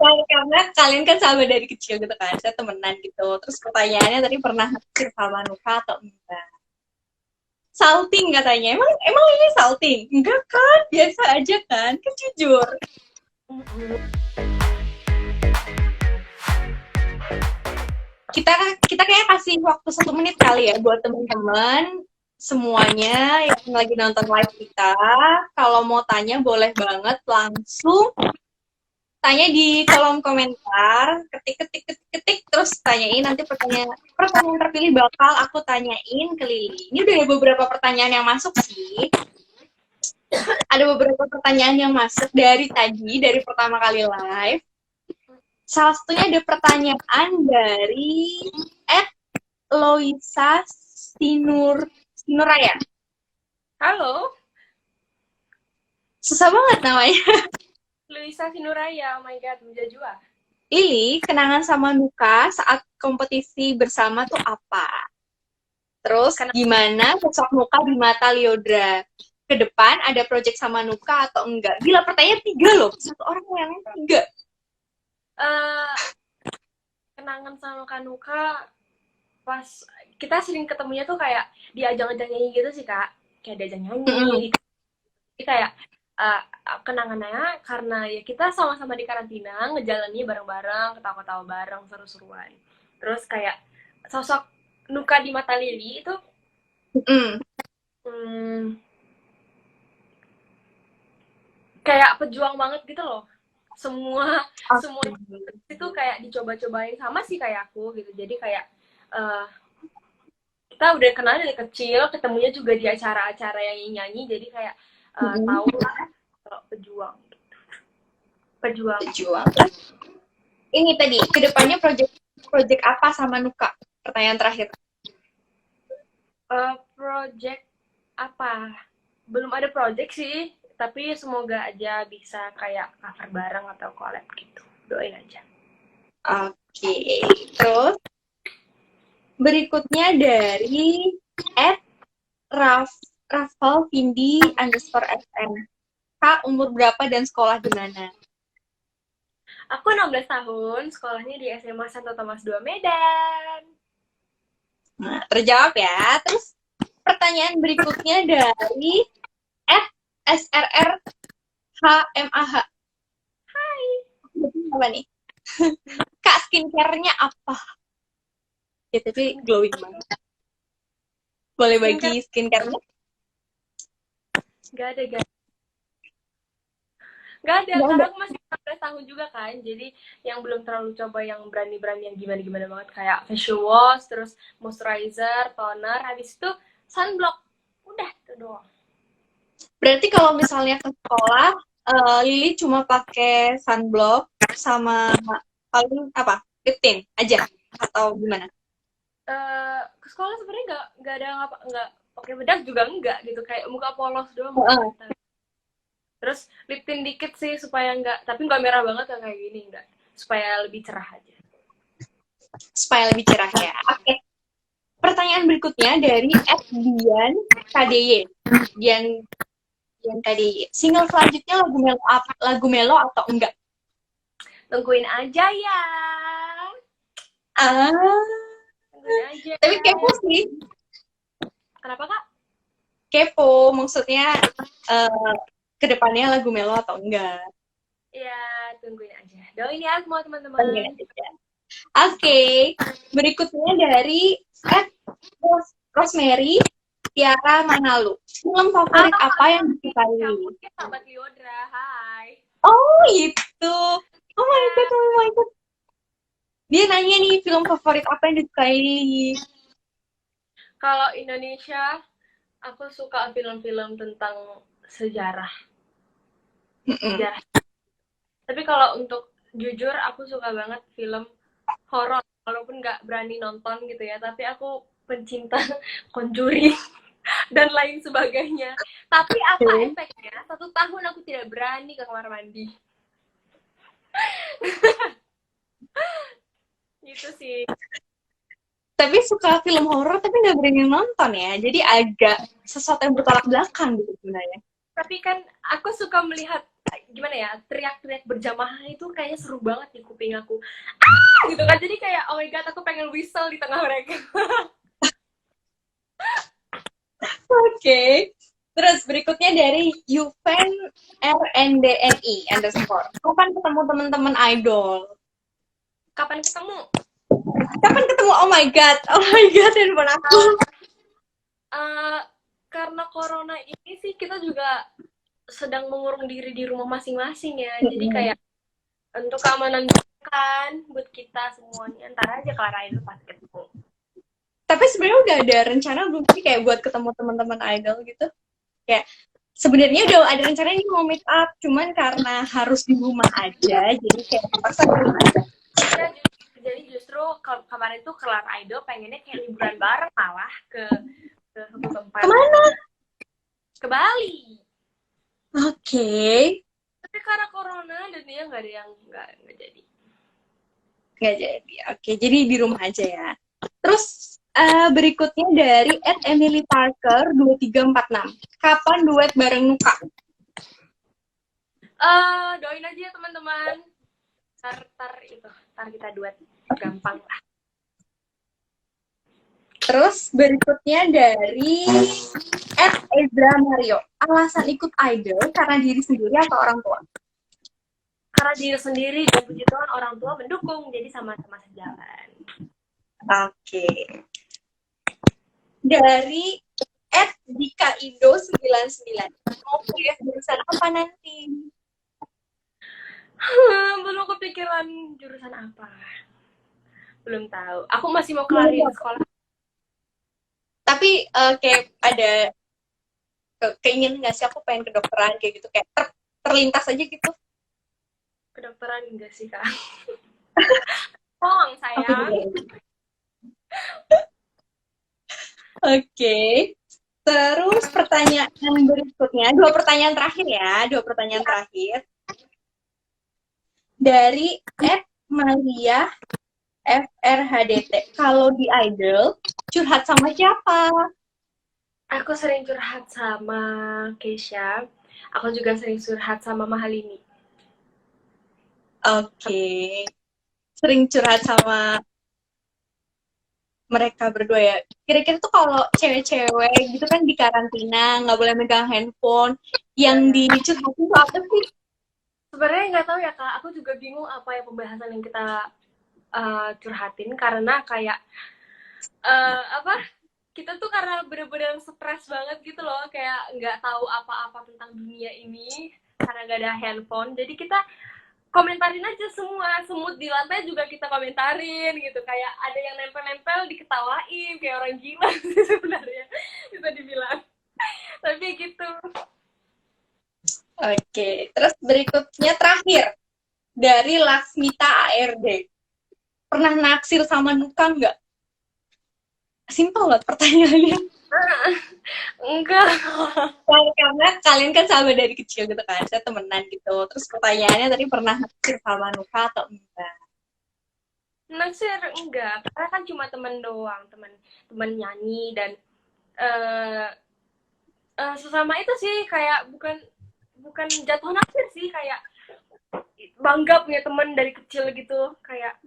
Karena kalian kan sahabat dari kecil gitu kan, saya temenan gitu. Terus pertanyaannya tadi pernah naksir sama Nuka atau enggak? Salting katanya. Emang ini salting? Enggak kan, biasa aja kan jujur. kita kita kayak kasih waktu 1 menit kali ya buat teman-teman semuanya yang lagi nonton live kita. Kalau mau tanya boleh banget langsung tanya di kolom komentar, ketik terus tanyain, nanti pertanyaan terpilih bakal aku tanyain ke Lili. Ini udah ada beberapa pertanyaan yang masuk sih. Ada beberapa pertanyaan yang masuk dari tadi, dari pertama kali live. Salah satunya ada pertanyaan dari Loisa Sinuraya. Halo, Susah banget namanya. Luisa Sinuraya, oh my god, menjajua. Lili, kenangan sama Nuka saat kompetisi bersama tuh apa? Terus gimana sosok Nuka di mata Liodra? Ke depan ada project sama Nuka atau enggak? Gila, pertanyaan 3 loh. Satu orang yang 3. Kenangan sama Kanuka pas kita sering ketemunya tuh kayak di ajang-ajang nyanyi gitu sih kak, kayak di ajang nyanyi. Jadi kayak kenangannya karena ya kita sama-sama di karantina ngejalannya bareng-bareng, ketawa-ketawa bareng, seru-seruan. Terus kayak sosok Nuka di mata Lili itu kayak pejuang banget gitu loh. Semua itu kayak dicoba-cobain sama sih kayak aku gitu. Jadi kayak kita udah kenal dari kecil, ketemunya juga di acara-acara yang nyanyi, jadi kayak tahu lah kalau pejuang gitu. Pejuang. Ini tadi kedepannya project apa sama Nuka? Pertanyaan terakhir. Project apa? Belum ada project sih, tapi semoga aja bisa kayak cover bareng atau collab gitu. Doain aja. Oke. Terus berikutnya dari Raffal Vindi _SN. Kak, umur berapa dan sekolah di mana? Aku 16 tahun, sekolahnya di SMA Santo Thomas 2 Medan. Nah, terjawab ya. Terus pertanyaan berikutnya dari SRRHMAH. Hai. Apa nih? Kak, skincare-nya apa? Ya, tapi glowing banget. Boleh bagi skincare-nya? Gak ada, karena aku masih 16 tahun juga kan, jadi yang belum terlalu coba yang berani-berani yang gimana-gimana banget, kayak facial wash, terus moisturizer, toner, habis itu sunblock, udah itu doang. Berarti kalau misalnya ke sekolah, Lili cuma pakai sunblock sama paling apa? Lip tint aja atau gimana? Ke sekolah sebenarnya nggak ada nggak pakai bedak juga enggak gitu, kayak muka polos doang. Terus lip tint dikit sih supaya nggak, tapi nggak merah banget kayak gini, enggak, supaya lebih cerah aja. Supaya lebih cerah ya. Oke. Pertanyaan berikutnya dari Dian KDY. Dian KDY. Single selanjutnya lagu Melo atau enggak? Tungguin aja ya. Tungguin aja. Tapi kepo sih. Kenapa kak? Kepo, maksudnya kedepannya lagu Melo atau enggak? Ya, tungguin aja. Doain ya semua teman-teman. Oke. Berikutnya dari Rosemary Tiara Manalu. Film favorit apa yang disukai? Kamu sahabat Liodra, hai. Oh, itu. Oh my god. Dia nanya nih, film favorit apa yang disukai? Kalau Indonesia, aku suka film-film tentang sejarah. Sejarah. Tapi kalau untuk jujur, aku suka banget film horor. Walaupun nggak berani nonton gitu ya, tapi aku pencinta Conjuring dan lain sebagainya. Tapi apa efeknya? 1 tahun aku tidak berani ke kamar mandi. Gitu sih. Tapi suka film horor tapi nggak berani nonton ya. Jadi agak sesuatu yang bertolak belakang gitu sebenarnya. Tapi kan aku suka melihat gimana ya, teriak-teriak berjamaah itu kayaknya seru banget di kuping aku. Ah, gitu kan. Jadi kayak oh my god, aku pengen whistle di tengah mereka. Oke. Terus berikutnya dari Yuven RNDNI underscore. Kapan ketemu teman-teman idol? Kapan ketemu? Kapan ketemu? Oh my god, handphone aku. Uh, karena corona ini sih kita juga sedang mengurung diri di rumah masing-masing ya. Jadi kayak untuk keamanan kan buat kita semuanya, ntar aja kelar idol pas ketemu. Tapi sebenarnya udah ada rencana belum sih kayak buat ketemu teman-teman idol gitu? Kayak sebenarnya udah ada rencana ini mau meet up, cuman karena harus di rumah aja, jadi kayak terpaksa di rumah aja. Ya, jadi justru kemarin tuh kelar idol pengennya kayak liburan bareng malah ke satu tempat. Kemana? Ke Bali. Oke. Tapi karena corona dan dia nggak ada yang nggak jadi. Nggak jadi. Oke, jadi di rumah aja ya. Terus berikutnya dari @emily_parker2346. Kapan duet bareng Nuka? Doain aja ya teman-teman. Tar kita duet gampang lah. Terus berikutnya dari @Ezra Mario. Alasan ikut idol karena diri sendiri atau orang tua? Karena diri sendiri dan puji Tuhan orang tua mendukung, jadi sama-sama sejalan. Oke. Dari @dikaindo99. Mau kuliah jurusan apa nanti? Belum kepikiran jurusan apa. Belum tahu. Aku masih mau kelarin sekolah. Tapi kayak ada keinginan nggak sih aku pengen kedokteran kayak gitu, kayak terlintas aja gitu? Kedokteran enggak sih kak. Tolong sayang. Oke. Terus pertanyaan berikutnya, dua pertanyaan terakhir dari @Maria FRHDT. Kalau di idol curhat sama siapa? Aku sering curhat sama Keisha. Aku juga sering curhat sama Mahalini. Oke. Sering curhat sama mereka berdua ya. Kira-kira tuh kalau cewek-cewek gitu kan di karantina, nggak boleh megang handphone. Yang dicurhatin tuh apa sih? Sebenarnya nggak tahu ya kak. Aku juga bingung apa ya pembahasan yang kita curhatin, karena kayak apa? Kita tuh karena bener-bener stres banget gitu loh, kayak nggak tahu apa-apa tentang dunia ini karena nggak ada handphone. Jadi kita komentarin aja semua, semut di lantai juga kita komentarin gitu, kayak ada yang nempel-nempel diketawain kayak orang gila sebenarnya bisa dibilang. Tapi gitu. Oke, terus berikutnya terakhir dari Laksmita ARD. Pernah naksir sama Nuka nggak? Simpel banget pertanyaannya. Enggak. Karena kalian kan sahabat dari kecil gitu kan, saya temenan gitu. Terus pertanyaannya tadi pernah naksir sama Nuka atau enggak? Naksir enggak, karena kan cuma temen doang, temen nyanyi, dan sesama itu sih, kayak bukan jatuh naksir sih, kayak bangga punya temen dari kecil gitu, kayak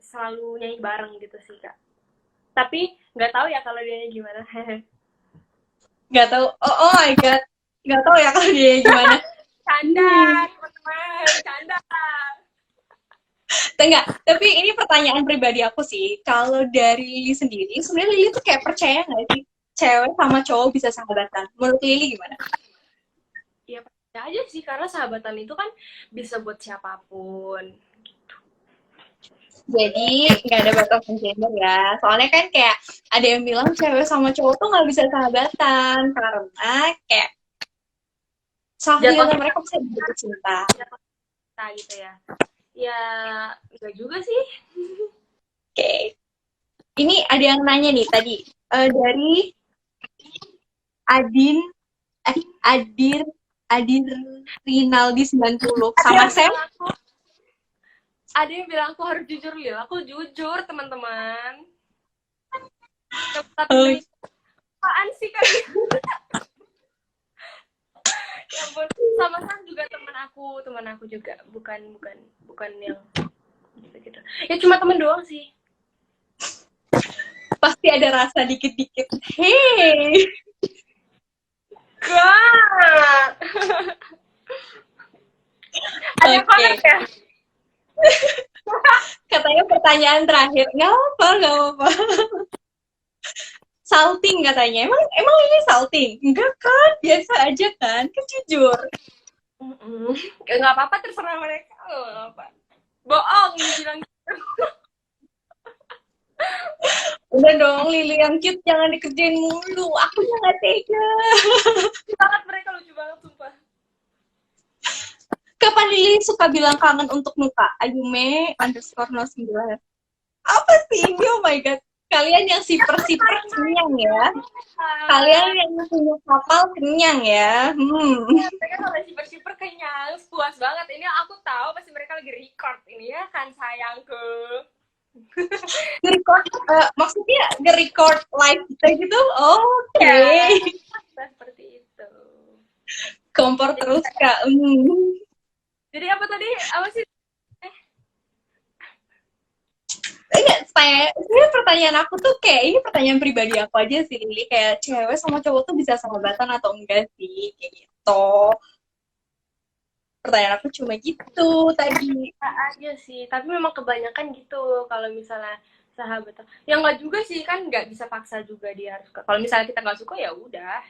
selalu nyanyi bareng gitu sih kak. Tapi nggak tahu ya kalau dia gimana. Nggak tahu. Oh my god, nggak tahu ya kalau dia gimana. Canda teman-teman, canda. Enggak, tapi ini pertanyaan pribadi aku sih. Kalau dari Lili sendiri, sebenarnya Lili tuh kayak percaya nggak sih cewek sama cowok bisa sahabatan? Menurut Lili gimana? Ya percaya aja sih, karena sahabatan itu kan bisa buat siapapun. Jadi nggak ada batasan gender ya. Soalnya kan kayak ada yang bilang cewek sama cowok tuh nggak bisa sahabatan karena kayak sahabatan mereka bisa jatuh cinta. Nah gitu ya. Ya enggak juga sih. Oke. Ini ada yang nanya nih tadi dari Adir Rinaldi 90 sama Sam. Ada yang bilang aku harus jujur, Lil. Aku jujur, teman-teman. Tapi apaan sih kalian? Ya ampun, sama Sam juga teman aku juga, bukan yang gitu. Ya cuma teman doang sih. Pasti ada rasa dikit-dikit. Hei, Gak. Ada oke. banget ya. Katanya pertanyaan terakhir. Nggak apa, nggak apa. Salting katanya. Emang ini salting? Enggak kan? Biasa aja kan? Kan jujur. Nggak apa-apa, terserah mereka. Apa. Bohong dibilang. Udah dong, Lili yang cute jangan dikerjain mulu. Aku nggak tega. Banget mereka, lucu banget sumpah. Kapan Lili suka bilang kangen untuk muka? Ayume_09. Apa sih ini? Oh my god. Kalian yang siper-siper kenyang ya. Kalian yang punya kapal kenyang ya. Mereka kalau siper-siper kenyang, puas banget. Ini aku tahu pasti mereka lagi record ini ya kan sayangku. Nge-record, maksudnya nge-record live kita gitu? Oke. Ya, seperti itu. Kompor terus Kak. Jadi apa tadi? Apa sih? Sebenarnya pertanyaan aku tuh kayak ini pertanyaan pribadi aku aja sih, Lili. Kayak cewek sama cowok tuh bisa sahabatan atau enggak sih? Kayak gitu. Pertanyaan aku cuma gitu tadi. Bisa aja sih, tapi memang kebanyakan gitu kalau misalnya sahabat. Ya nggak juga sih, kan nggak bisa paksa juga dia harus. Kalau misalnya kita nggak suka ya udah.